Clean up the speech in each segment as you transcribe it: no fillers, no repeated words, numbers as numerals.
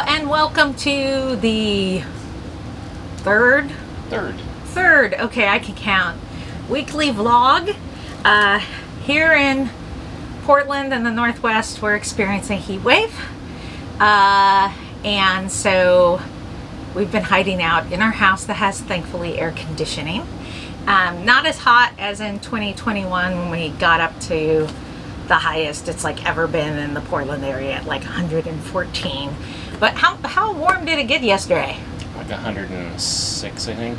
and welcome to the third, okay, I can count, weekly vlog. Here in Portland in the Northwest, we're experiencing a heat wave. And so we've been hiding out in our house that has, thankfully, air conditioning. Not as hot as in 2021 when we got up to the highest it's like ever been in the Portland area at like 114. But how warm did it get yesterday? Like 106, I think.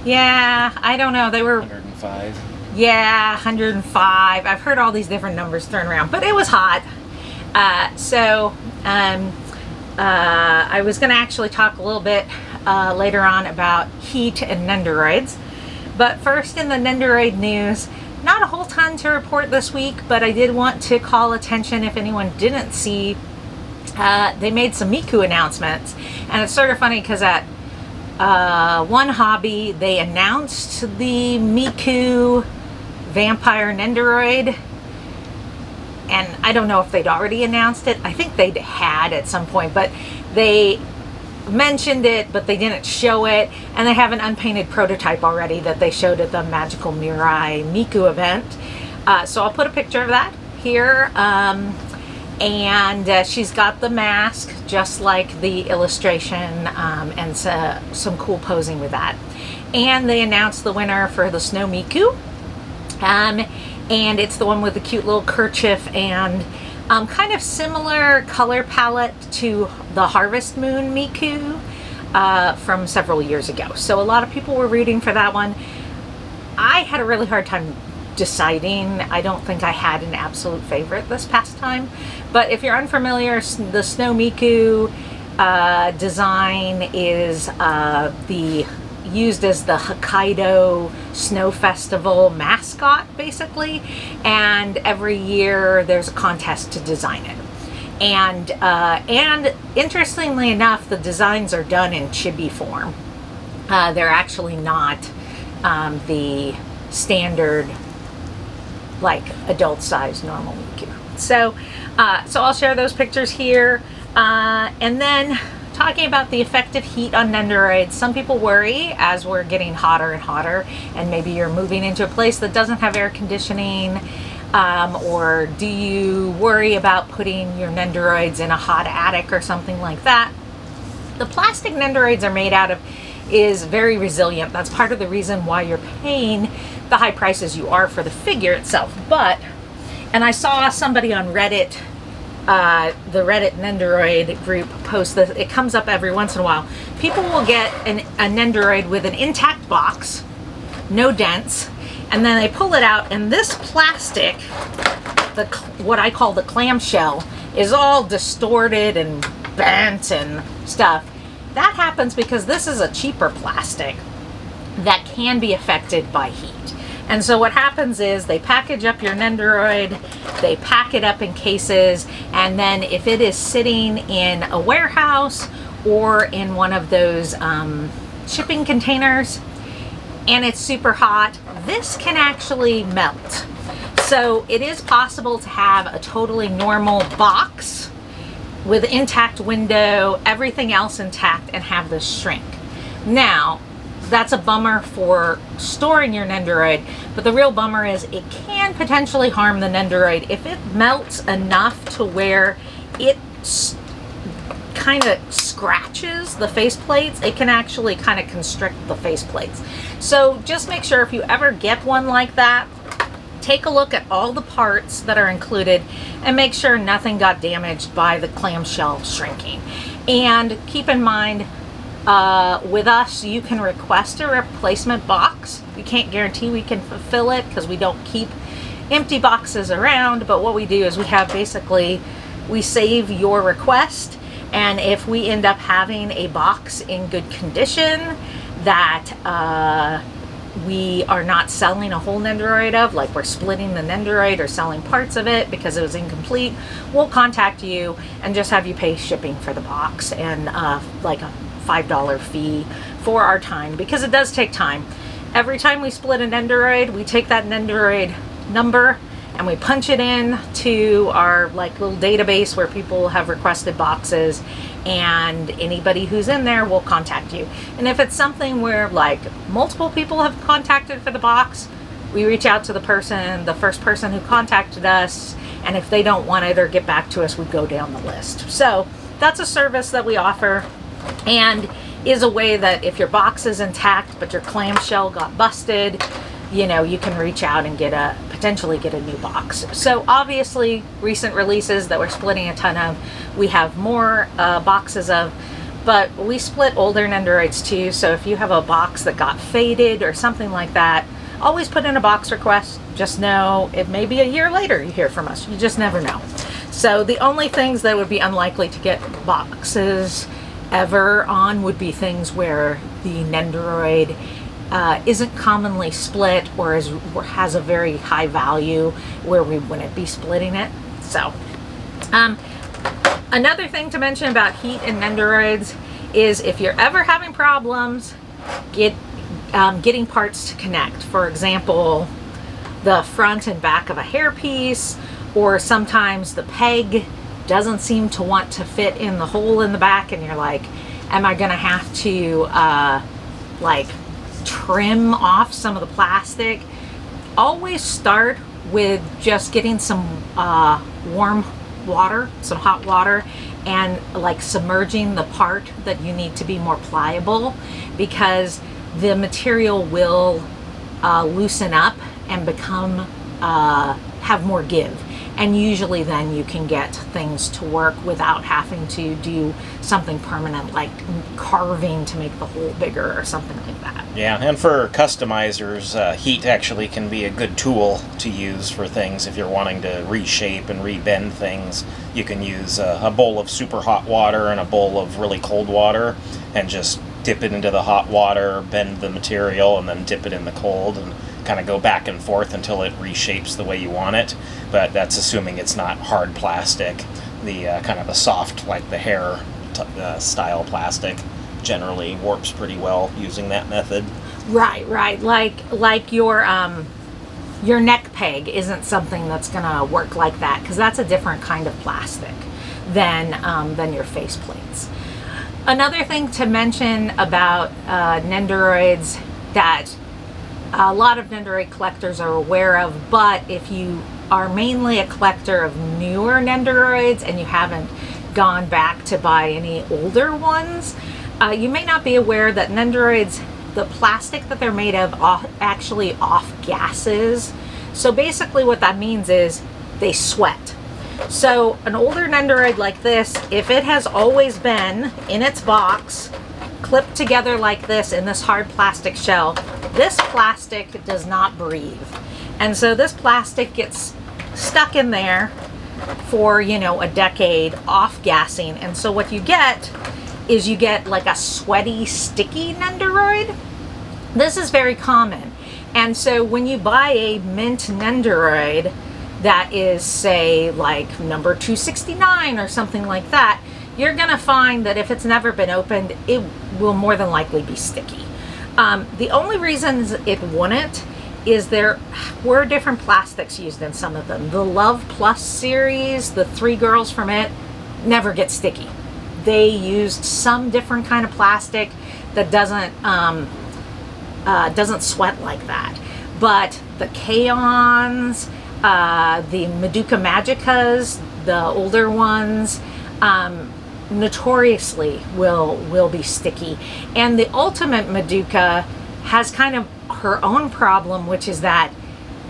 Yeah, I don't know. They were 105. Yeah, 105. I've heard all these different numbers thrown around, but it was hot. I was going to actually talk a little bit later on about heat and Nendoroids. But first, in the Nendoroid news, not a whole ton to report this week, but I did want to call attention, if anyone didn't see, they made some Miku announcements. And it's sort of funny because at One Hobby, they announced the Miku Vampire Nendoroid. And I don't know if they'd already announced it. I think they had at some point, but they mentioned it, but they didn't show it. And they have an unpainted prototype already that they showed at the Magical Mirai Miku event. So I'll put a picture of that here. And she's got the mask, just like the illustration, and some cool posing with that. And they announced the winner for the Snow Miku. And it's the one with the cute little kerchief and kind of similar color palette to the Harvest Moon Miku from several years ago. So a lot of people were rooting for that one. I had a really hard time deciding. I don't think I had an absolute favorite this past time. But if you're unfamiliar, the Snow Miku design is used as the Hokkaido Snow Festival mascot, basically, and every year there's a contest to design it. And interestingly enough, the designs are done in chibi form. They're actually not the standard, like, adult size normal Miku. So I'll share those pictures here, and then talking about the effect of heat on Nendoroids. Some people worry as we're getting hotter and hotter, and maybe you're moving into a place that doesn't have air conditioning, or do you worry about putting your Nendoroids in a hot attic or something like that? The plastic Nendoroids are made out of is very resilient. That's part of the reason why you're paying the high prices you are for the figure itself. And I saw somebody on Reddit, the Reddit Nendoroid group, post this. It comes up every once in a while. People will get a Nendoroid with an intact box, no dents, and then they pull it out, and this plastic, what I call the clamshell, is all distorted and bent and stuff. That happens because this is a cheaper plastic that can be affected by heat. And so what happens is they package up your Nendoroid, they pack it up in cases, and then if it is sitting in a warehouse or in one of those shipping containers and it's super hot, this can actually melt. So it is possible to have a totally normal box with intact window, everything else intact, and have this shrink. Now, that's a bummer for storing your Nendoroid, but the real bummer is it can potentially harm the Nendoroid. If it melts enough to where it kind of scratches the faceplates, it can actually kind of constrict the faceplates. So just make sure if you ever get one like that, take a look at all the parts that are included and make sure nothing got damaged by the clamshell shrinking. And keep in mind, with us, you can request a replacement box. We can't guarantee we can fulfill it because we don't keep empty boxes around, but what we do is we save your request, and if we end up having a box in good condition that we are not selling a whole Nendoroid of, like we're splitting the Nendoroid or selling parts of it because it was incomplete, we'll contact you and just have you pay shipping for the box and like a $5 fee for our time, because it does take time. Every time we split a Nendoroid, we take that Nendoroid number and we punch it in to our like little database where people have requested boxes, and anybody who's in there will contact you. And if it's something where like multiple people have contacted for the box, we reach out to the first person who contacted us, and if they don't want it or get back to us, we go down the list. So that's a service that we offer, and is a way that if your box is intact but your clamshell got busted, you know, you can reach out and potentially get a new box. So obviously recent releases that we're splitting a ton of, we have more boxes of, but we split older Nendoroids too. So if you have a box that got faded or something like that, always put in a box request. Just know it may be a year later you hear from us. You just never know. So the only things that would be unlikely to get boxes ever on would be things where the Nendoroid isn't commonly split or has a very high value where we wouldn't be splitting it. So another thing to mention about heat and Nendoroids is if you're ever having problems getting parts to connect. For example, the front and back of a hairpiece, or sometimes the peg doesn't seem to want to fit in the hole in the back, and you're like, am I gonna have to like trim off some of the plastic? Always start with just getting some warm water, some hot water, and like submerging the part that you need to be more pliable, because the material will loosen up and become have more give, and usually then you can get things to work without having to do something permanent like carving to make the hole bigger or something like that. Yeah, and for customizers, heat actually can be a good tool to use for things. If you're wanting to reshape and rebend things, you can use a bowl of super hot water and a bowl of really cold water, and just dip it into the hot water, bend the material, and then dip it in the cold, and kind of go back and forth until it reshapes the way you want it. But that's assuming it's not hard plastic. The kind of a soft, like the hair style plastic, generally warps pretty well using that method. Right. Like your neck peg isn't something that's gonna work like that, because that's a different kind of plastic than your face plates. Another thing to mention about Nendoroids that a lot of Nendoroid collectors are aware of, but if you are mainly a collector of newer Nendoroids and you haven't gone back to buy any older ones, you may not be aware that Nendoroids, the plastic that they're made of actually off gases. So basically what that means is they sweat. So an older Nendoroid like this, if it has always been in its box, clipped together like this in this hard plastic shell, this plastic does not breathe. And so this plastic gets stuck in there for, you know, a decade off gassing. And so what you get is you get like a sweaty, sticky Nendoroid. This is very common. And so when you buy a mint Nendoroid that is, say, like number 269 or something like that, you're gonna find that if it's never been opened, it will more than likely be sticky. The only reasons it wouldn't is there were different plastics used in some of them. The Love Plus series, the 3 girls from it, never get sticky. They used some different kind of plastic that doesn't sweat like that. But the K-ons, the Madoka Magicas, the older ones, notoriously will be sticky. And the Ultimate Madoka has kind of her own problem, which is that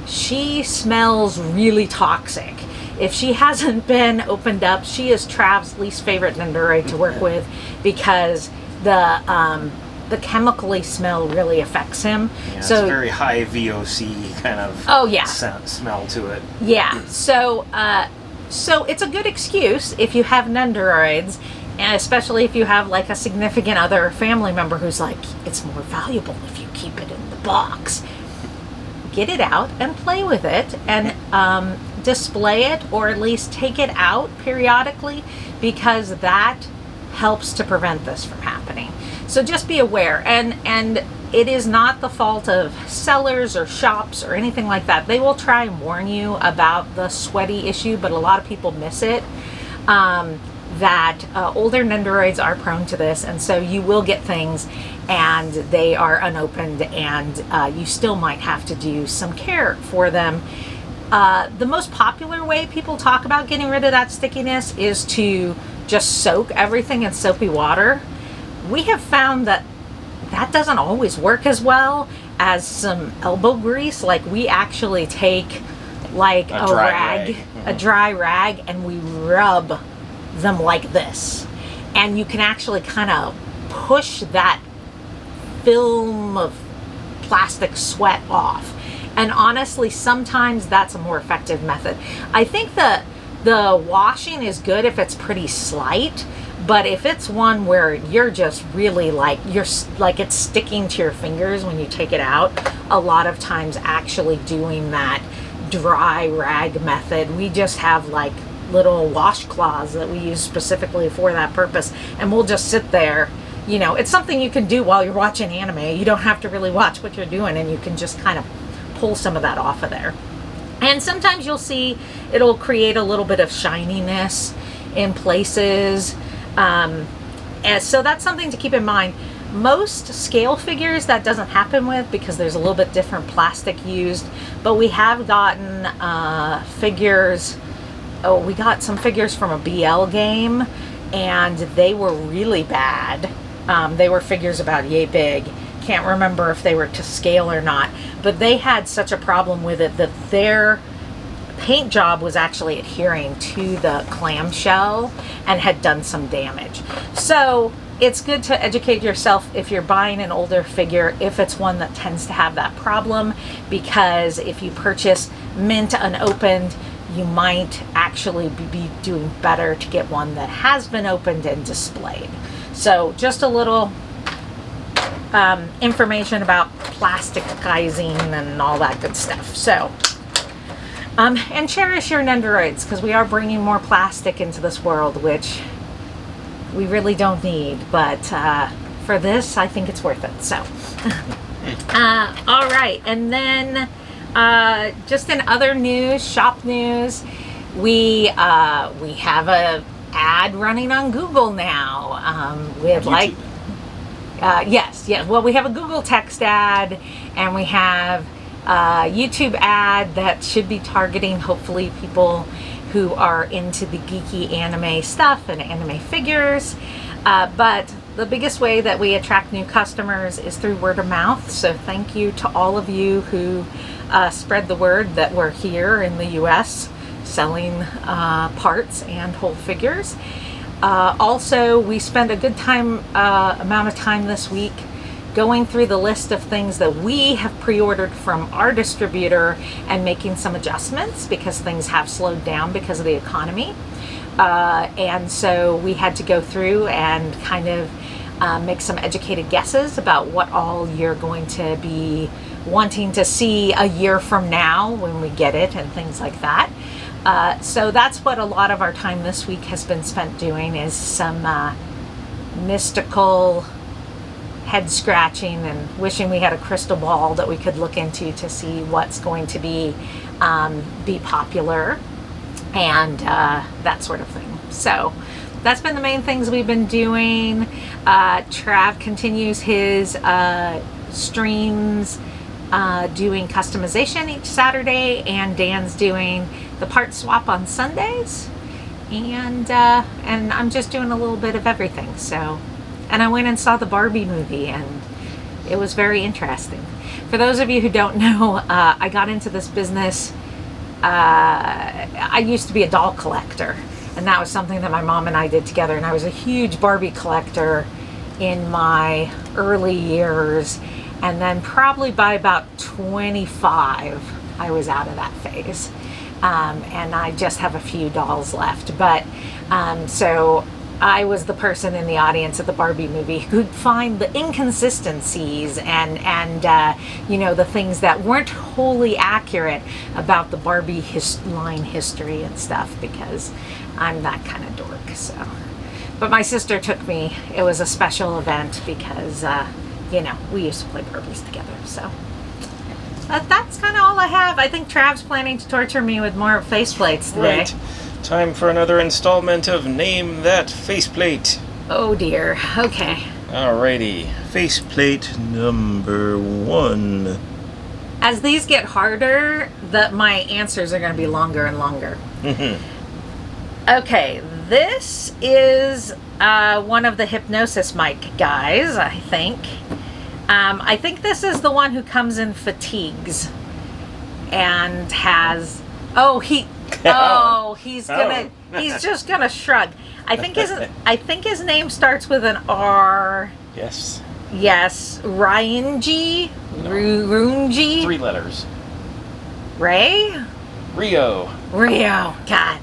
she smells really toxic. If she hasn't been opened up, she is Trav's least favorite Nendoroid to work with, because the chemically smell really affects him. Yeah, so it's a very high VOC kind of smell to it. Yeah, so it's a good excuse if you have Nendoroids, and especially if you have like a significant other family member who's like, it's more valuable if you keep it in the box. Get it out and play with it, and display it, or at least take it out periodically, because that helps to prevent this from happening. So just be aware, and it is not the fault of sellers or shops or anything like that. They will try and warn you about the sweaty issue, but a lot of people miss it. That older Nendoroids are prone to this, and so you will get things and they are unopened, and you still might have to do some care for them. The most popular way people talk about getting rid of that stickiness is to just soak everything in soapy water. We have found that that doesn't always work as well as some elbow grease. Like, we actually take like a rag, a dry rag, and we rub them like this, and you can actually kind of push that film of plastic sweat off. And honestly, sometimes that's a more effective method. I think that the washing is good if it's pretty slight, but if it's one where you're just really like, it's sticking to your fingers when you take it out, a lot of times actually doing that dry rag method, we just have like little washcloths that we use specifically for that purpose, and we'll just sit there. You know, it's something you can do while you're watching anime. You don't have to really watch what you're doing, and you can just kind of pull some of that off of there. And sometimes you'll see it'll create a little bit of shininess in places, and so that's something to keep in mind. Most scale figures that doesn't happen with, because there's a little bit different plastic used, but we have gotten figures. Oh, we got some figures from a BL game, and they were really bad. They were figures about yay big. Can't remember if they were to scale or not, but they had such a problem with it that their paint job was actually adhering to the clamshell and had done some damage. So it's good to educate yourself if you're buying an older figure, if it's one that tends to have that problem, because if you purchase mint unopened, you might actually be doing better to get one that has been opened and displayed. So just a little information about plasticizing and all that good stuff. So, and cherish your Nendoroids, because we are bringing more plastic into this world, which we really don't need, but for this, I think it's worth it. So, all right, and then just in other news, shop news, we have a ad running on Google now. We have like, yes. Well, we have a Google text ad, and we have a YouTube ad that should be targeting hopefully people who are into the geeky anime stuff and anime figures. But the biggest way that we attract new customers is through word of mouth. So thank you to all of you who spread the word that we're here in the US selling parts and whole figures. Also, we spent a good amount of time this week going through the list of things that we have pre-ordered from our distributor and making some adjustments because things have slowed down because of the economy. And so we had to go through and kind of make some educated guesses about what all you're going to be wanting to see a year from now when we get it and things like that. So that's what a lot of our time this week has been spent doing, is some mystical head scratching and wishing we had a crystal ball that we could look into to see what's going to be popular and that sort of thing. So that's been the main things we've been doing. Trav continues his streams doing customization each Saturday, and Dan's doing the part swap on Sundays, and I'm just doing a little bit of everything. So, and I went and saw the Barbie movie, and it was very interesting. For those of you who don't know, I got into this business. I used to be a doll collector, and that was something that my mom and I did together, and I was a huge Barbie collector in my early years, and then probably by about 25 I was out of that phase, and I just have a few dolls left. But so I was the person in the audience at the Barbie movie who'd find the inconsistencies and you know, the things that weren't wholly accurate about the Barbie line history and stuff, because I'm that kind of dork. So, but my sister took me. It was a special event because we used to play Barbies together. So that's kind of all I have. I think Trav's planning to torture me with more faceplates today. Right. Time for another installment of Name That Faceplate. Oh dear. Okay. Alrighty. Faceplate number 1. As these get harder, my answers are going to be longer and longer. Okay, this is one of the hypnosis mic guys, I think. I think this is the one who comes in fatigues and has. He's just gonna shrug. I think his name starts with an R. Yes. Yes, Ryanji, Runji. 3 letters. Ray. Rio. God.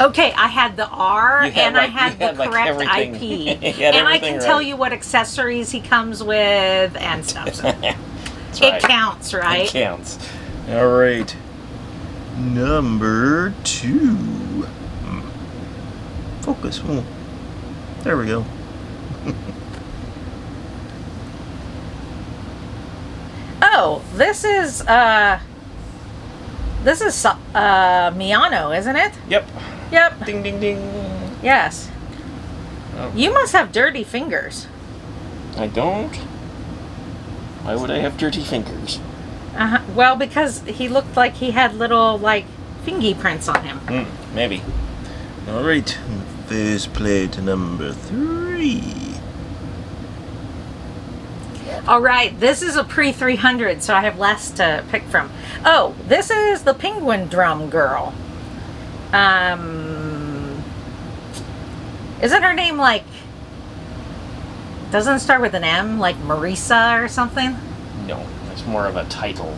Okay, I had the R and I had the correct IP. And I can tell you what accessories he comes with and stuff. So. That's It right. counts, right? It counts. All right. Number 2. Focus. Oh. There we go. Oh, this is Miyano, isn't it? Yep. Yep. Ding, ding, ding. Yes. Oh. You must have dirty fingers. I don't. Why would I have dirty fingers? Well, because he looked like he had little, fingy prints on him. Maybe. All right. Faceplate number 3. All right, this is a pre-300, so I have less to pick from. Oh, this is the penguin drum girl. Isn't her name doesn't it start with an M, like Marisa or something? No, it's more of a title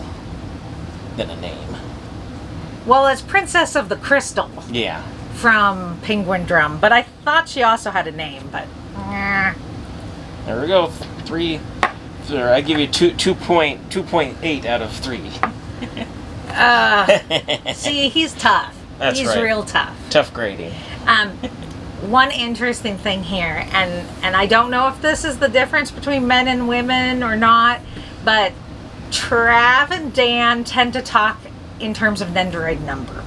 than a name. Well, it's Princess of the Crystal Yeah. from Penguin Drum, but I thought she also had a name, but... There we go. 3. I give you 2.8 out of 3. See, he's tough. That's he's right. real tough. Tough grading. One interesting thing here, and I don't know if this is the difference between men and women or not, but Trav and Dan tend to talk in terms of Nendoroid number.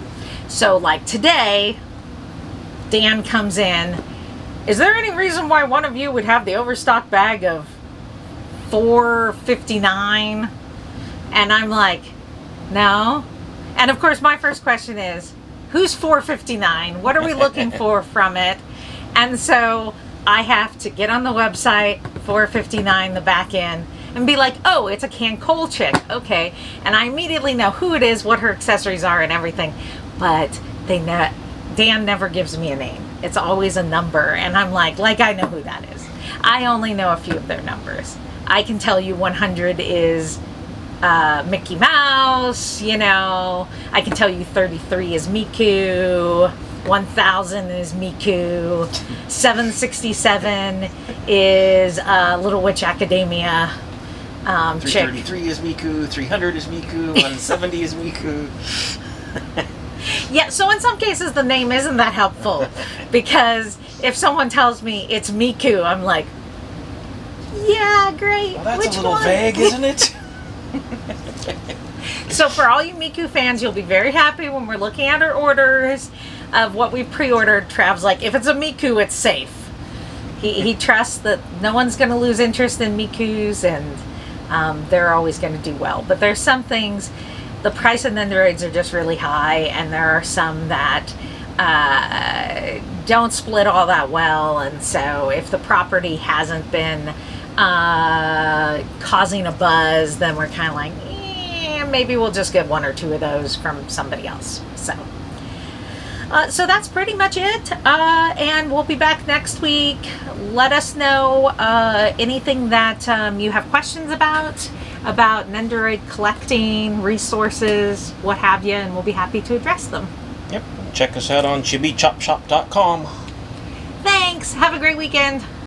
So, today, Dan comes in. Is there any reason why one of you would have the overstock bag of 459? And I'm like, no. And of course, my first question is, who's 459? What are we looking for from it? And so I have to get on the website, 459, the back end, and be like, oh, it's a can coal chick. Okay. And I immediately know who it is, what her accessories are, and everything. But Dan never gives me a name. It's always a number. And I'm like I know who that is. I only know a few of their numbers. I can tell you 100 is Mickey Mouse, I can tell you 33 is Miku, 1000 is Miku, 767 is Little Witch Academia. 333 is Miku, 300 is Miku, 170 is Miku. Yeah, so in some cases the name isn't that helpful because if someone tells me it's Miku, I'm like, yeah, great. Well, that's Which a little one? vague, isn't it? So for all you Miku fans, you'll be very happy when we're looking at our orders of what we've pre-ordered. Trav's like, if it's a Miku, it's safe. He trusts that no one's going to lose interest in Mikus, and they're always going to do well. But there's some things, the price of Nendoroids are just really high, and there are some that don't split all that well. And so if the property hasn't been causing a buzz, then we're kind of like, maybe we'll just get 1 or 2 of those from somebody else. So that's pretty much it, and we'll be back next week. Let us know anything that you have questions about Nendoroid collecting, resources, what have you, and we'll be happy to address them. Yep. Check us out on chibichopshop.com. Thanks. Have a great weekend.